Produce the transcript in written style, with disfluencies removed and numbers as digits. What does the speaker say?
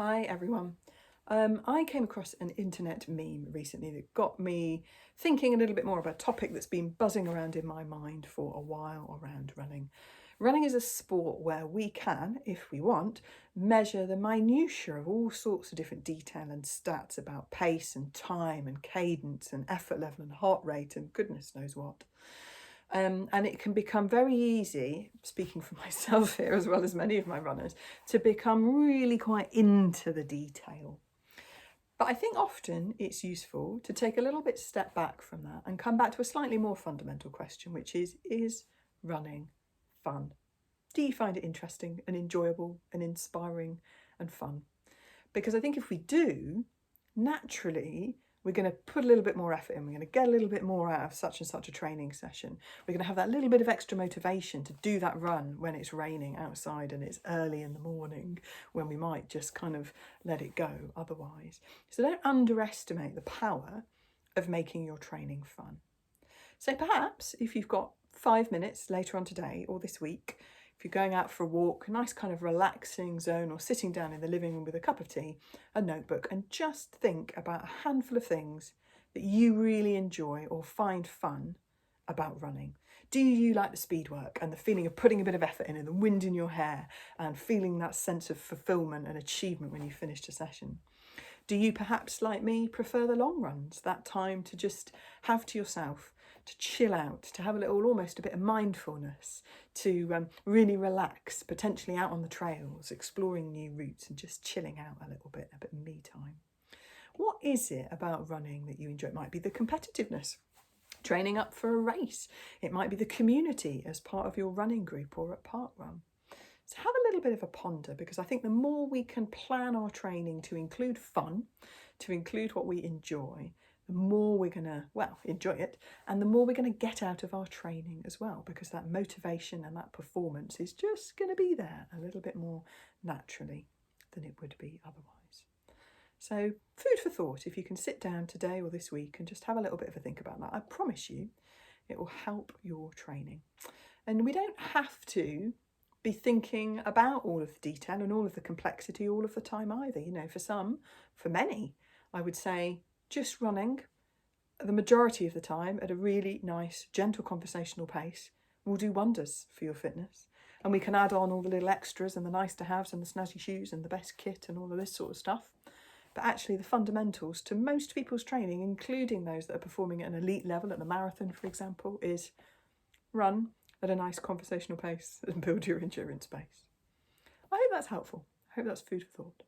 Hi everyone. I came across an internet meme recently that got me thinking a little bit more about a topic that's been buzzing around in my mind for a while around running. Running is a sport where we can, if we want, measure the minutiae of all sorts of different detail and stats about pace and time and cadence and effort level and heart rate and goodness knows what. And it can become very easy, speaking for myself here as well as many of my runners, to become really quite into the detail. But I think often it's useful to take a little bit step back from that and come back to a slightly more fundamental question, which is running fun? Do you find it interesting and enjoyable and inspiring and fun? Because I think if we do, naturally, we're going to put a little bit more effort in. We're going to get a little bit more out of such and such a training session. We're going to have that little bit of extra motivation to do that run when it's raining outside and it's early in the morning, when we might just kind of let it go otherwise. So don't underestimate the power of making your training fun. So perhaps if you've got 5 minutes later on today or this week, if you're going out for a walk, a nice kind of relaxing zone, or sitting down in the living room with a cup of tea, a notebook, and just think about a handful of things that you really enjoy or find fun about running. Do you like the speed work and the feeling of putting a bit of effort in and the wind in your hair and feeling that sense of fulfillment and achievement when you've finished a session? Do you perhaps, like me, prefer the long runs, that time to just have to yourself, to chill out, to have a little, almost a bit of mindfulness, to really relax, potentially out on the trails, exploring new routes and just chilling out a little bit, a bit of me time? What is it about running that you enjoy? It might be the competitiveness, training up for a race. It might be the community as part of your running group or at park run. So have a little bit of a ponder, because I think the more we can plan our training to include fun, to include what we enjoy, the more we're going to, enjoy it, and the more we're going to get out of our training as well, because that motivation and that performance is just going to be there a little bit more naturally than it would be otherwise. So food for thought, if you can sit down today or this week and just have a little bit of a think about that, I promise you it will help your training. And we don't have to be thinking about all of the detail and all of the complexity all of the time either. You know, for many, I would say just running the majority of the time at a really nice, gentle conversational pace will do wonders for your fitness. And we can add on all the little extras and the nice to haves and the snazzy shoes and the best kit and all of this sort of stuff. But actually the fundamentals to most people's training, including those that are performing at an elite level at the marathon, for example, is run at a nice conversational pace and build your endurance base. I hope that's helpful. I hope that's food for thought.